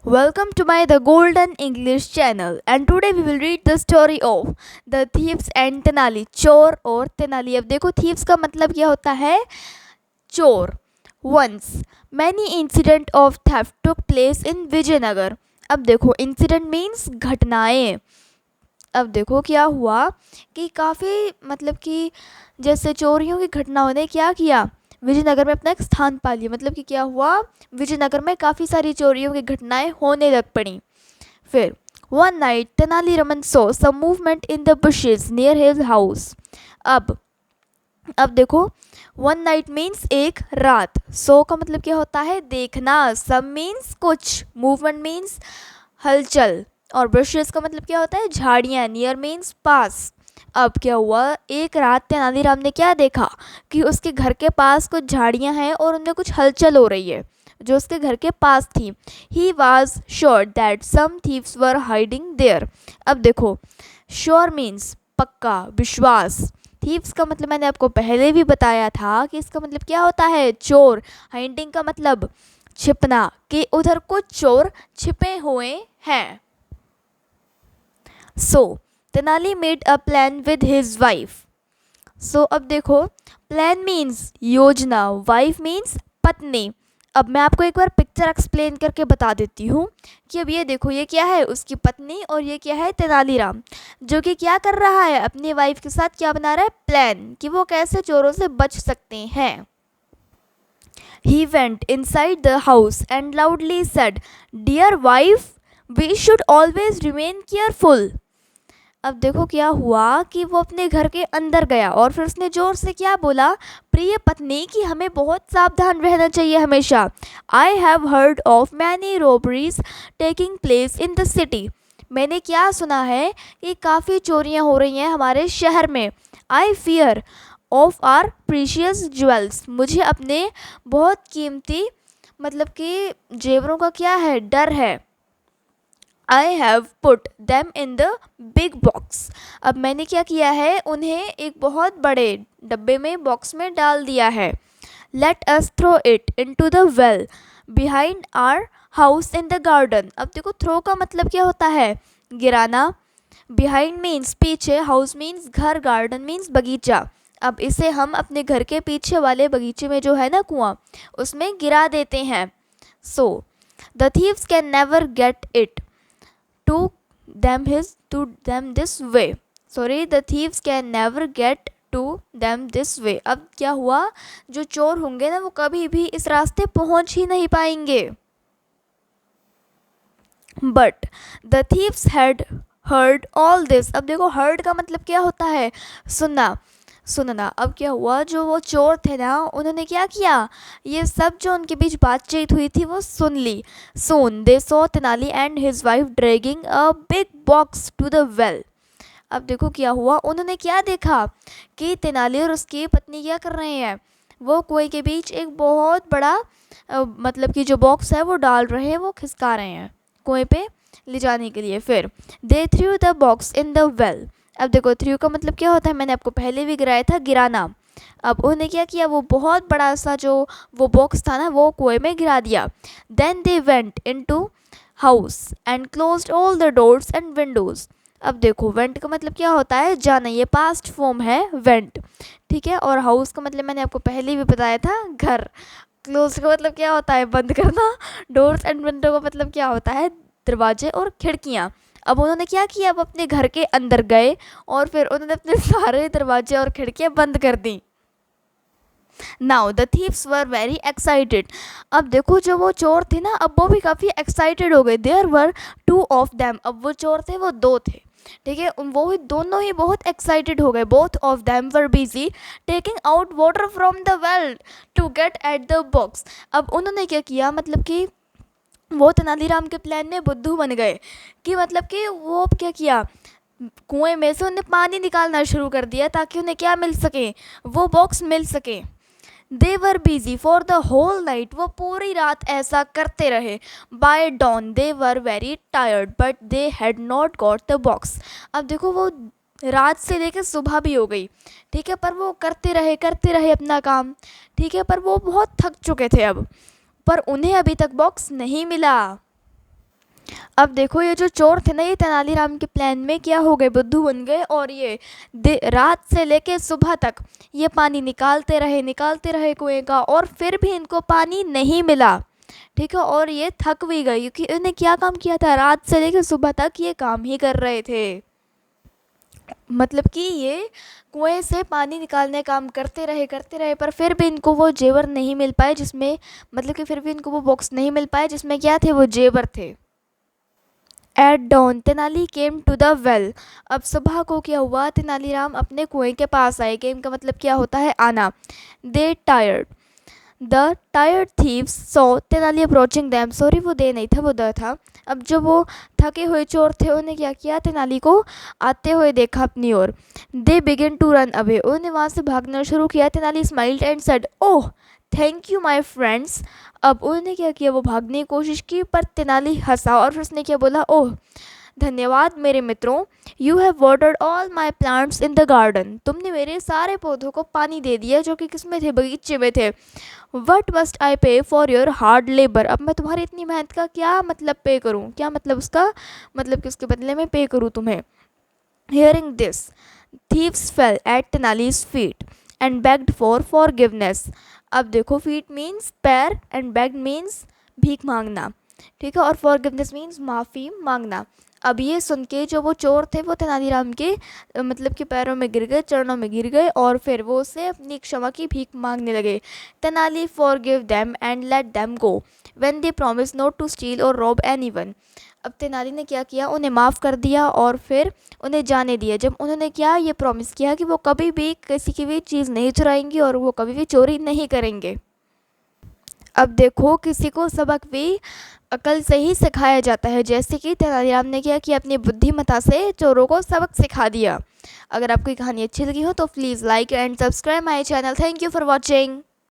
Welcome to my The Golden English channel, and today we will read the story of The Thieves and Tenali, चोर और तेनाली। अब देखो thieves का मतलब क्या होता है, चोर। Once many incident of theft took place in Vijayanagar. अब देखो इंसिडेंट मीन्स घटनाएं। अब देखो क्या हुआ कि काफ़ी मतलब कि जैसे चोरियों की घटनाओं ने क्या किया, विजयनगर में अपना एक स्थान पा लिया। मतलब कि क्या हुआ, विजयनगर में काफ़ी सारी चोरियों की घटनाएं होने लग पड़ी। फिर one night Tenali Raman saw some movement in the bushes near his house. अब देखो वन नाइट मीन्स एक रात, सो का मतलब क्या होता है देखना, सम मीन्स कुछ, मूवमेंट मीन्स हलचल, और ब्रशेस का मतलब क्या होता है झाड़ियाँ, नियर मीन्स पास। अब क्या हुआ, एक रात तेनालीराम ने क्या देखा कि उसके घर के पास कुछ झाड़ियाँ हैं और उनमें कुछ हलचल हो रही है जो उसके घर के पास थी। He was sure that some thieves were hiding there. अब देखो श्योर मीन्स पक्का, विश्वास। थीव्स का मतलब मैंने आपको पहले भी बताया था कि इसका मतलब क्या होता है चोर। हाइडिंग का मतलब छिपना, कि उधर कुछ चोर छिपे हुए हैं। So Tenali made a plan with his wife. So अब देखो प्लान मीन्स योजना, वाइफ मीन्स पत्नी। अब मैं आपको एक बार पिक्चर एक्सप्लेन करके बता देती हूँ कि अब ये देखो, ये क्या है उसकी पत्नी और ये क्या है तेनालीराम, जो कि क्या कर रहा है अपनी वाइफ के साथ, क्या बना रहा है प्लान, कि वो कैसे चोरों से बच सकते हैं। He went inside the house and loudly said, "Dear wife, we should always remain careful." अब देखो क्या हुआ कि वो अपने घर के अंदर गया और फिर उसने जोर से क्या बोला, प्रिय पत्नी, कि हमें बहुत सावधान रहना चाहिए हमेशा। I have heard of many robberies taking place in the city. मैंने क्या सुना है कि काफ़ी चोरियां हो रही हैं हमारे शहर में। I fear of our precious jewels. मुझे अपने बहुत कीमती मतलब कि जेवरों का क्या है, डर है। I have put them in the big box. अब मैंने क्या किया है, उन्हें एक बहुत बड़े डब्बे में, बॉक्स में डाल दिया है। Let us throw it into the well behind our house in the garden. अब देखो थ्रो का मतलब क्या होता है गिराना, बिहाइंड मीन्स पीछे, हाउस मीन्स घर, गार्डन मीन्स बगीचा। अब इसे हम अपने घर के पीछे वाले बगीचे में जो है ना कुआं, उसमें गिरा देते हैं। So the thieves can never get it to to them this way. Sorry, the thieves can never get to them this way. अब क्या हुआ, जो चोर होंगे ना वो कभी भी इस रास्ते पहुंच ही नहीं पाएंगे। But the thieves had heard all this. अब देखो heard का मतलब क्या होता है सुनना, सुनना। अब क्या हुआ, जो वो चोर थे ना उन्होंने क्या किया, ये सब जो उनके बीच बातचीत हुई थी वो सुन ली। Soon they saw Tenali and his wife dragging a big box to the well. अब देखो क्या हुआ, उन्होंने क्या देखा कि तेनाली और उसकी पत्नी क्या कर रहे हैं, वो कुएं के बीच एक बहुत बड़ा मतलब कि जो बॉक्स है वो डाल रहे हैं, वो खिसका रहे हैं कुएं पे ले जाने के लिए। फिर they threw the box in the well. अब देखो थ्रू का मतलब क्या होता है, मैंने आपको पहले भी गिराया था, गिराना। अब उन्होंने क्या किया, वो बहुत बड़ा सा जो वो बॉक्स था ना वो कुएं में गिरा दिया। Then they went into house and closed all the doors and windows. अब देखो वेंट का मतलब क्या होता है जाना, ये पास्ट फॉर्म है वेंट, ठीक है। और हाउस का मतलब मैंने आपको पहले भी बताया था घर। क्लोज का मतलब क्या होता है बंद करना। डोर्स एंड विंडो का मतलब क्या होता है दरवाजे और खिड़कियाँ। अब उन्होंने क्या किया, अब अपने घर के अंदर गए और फिर उन्होंने अपने सारे दरवाजे और खिड़कियाँ बंद कर दी। Now the thieves were very excited. अब देखो जो वो चोर थे ना, अब वो भी काफ़ी एक्साइटेड हो गए। There were two of them. अब वो चोर थे वो दो थे, ठीक है। वो ही दोनों ही बहुत एक्साइटेड हो गए। Both of them were busy taking out water from the well to get at the box. अब उन्होंने क्या किया, मतलब कि वो तेनालीराम के प्लान में बुद्धू बन गए, कि मतलब कि वो क्या किया, कुएं में से उन्हें पानी निकालना शुरू कर दिया ताकि उन्हें क्या मिल सके, वो बॉक्स मिल सके। They were busy for the whole night. वो पूरी रात ऐसा करते रहे। By dawn they were very tired but they had not got the box. अब देखो वो रात से लेकर सुबह भी हो गई, ठीक है, पर वो करते रहे अपना काम, ठीक है, पर वो बहुत थक चुके थे अब, पर उन्हें अभी तक बॉक्स नहीं मिला। अब देखो ये जो चोर थे ना, ये तेनालीराम के प्लान में क्या हो गए, बुद्धू बन गए, और ये रात से लेके सुबह तक ये पानी निकालते रहे कुएं का, और फिर भी इनको पानी नहीं मिला। ठीक है, और ये थक भी गए क्योंकि इन्होंने क्या काम किया था, रात से लेके सुबह तक ये काम ही कर रहे थे। मतलब कि ये कुएं से पानी निकालने काम करते रहे, पर फिर भी इनको वो जेवर नहीं मिल पाए जिसमें, मतलब कि फिर भी इनको वो बॉक्स नहीं मिल पाए जिसमें क्या थे, वो जेवर थे। At dawn Tenali came to the well. अब सुबह को क्या हुआ, तेनालीराम अपने कुएं के पास आए। केम का मतलब क्या होता है, आना। They tired the tired thieves saw Tenali approaching them. Sorry, वो दे नहीं था, वो द था। अब जो वो थके हुए चोर थे, उन्हें क्या किया, तेनाली को आते हुए देखा अपनी ओर। They begin to run away. उन्होंने वहाँ से भागना शुरू किया। Tenali smiled and said, oh thank you my friends. अब उन्होंने क्या किया, वो भागने की कोशिश की, पर तेनाली हंसा और फिर उसने क्या बोला, ओह धन्यवाद मेरे मित्रों। You have watered all my plants in the garden. तुमने मेरे सारे पौधों को पानी दे दिया, जो कि किस में थे, बगीचे में थे। वट मस्ट आई पे फॉर योर हार्ड लेबर। अब मैं तुम्हारी इतनी मेहनत का क्या मतलब पे करूँ, क्या मतलब उसका, मतलब कि उसके बदले में पे करूँ तुम्हें। Hearing this thieves fell at Tenali's feet and begged for forgiveness. अब देखो, फीट मीन्स पैर एंड बेग्ड मीन्स भीख मांगना। ठीक है, और फॉरगिवनेस मीन्स माफ़ी मांगना। अब ये सुन के जो वो चोर थे, वो तेनालीराम के मतलब कि पैरों में गिर गए, चरणों में गिर गए, और फिर वो उससे अपनी क्षमा की भीख मांगने लगे। Tenali forgive them and let them go when they promise not to steal or rob anyone. अब तेनाली ने क्या किया, उन्हें माफ़ कर दिया और फिर उन्हें जाने दिया, जब उन्होंने क्या ये प्रॉमिस किया कि वो कभी भी किसी की भी चीज़ नहीं चुराएंगे और वो कभी भी चोरी नहीं करेंगे। अब देखो, किसी को सबक भी अकल से ही सिखाया जाता है, जैसे कि तेनालीराम ने क्या किया, अपनी बुद्धिमत्ता से चोरों को सबक सिखा दिया। अगर आपको ये कहानी अच्छी लगी हो तो please like and subscribe my channel. Thank you for watching.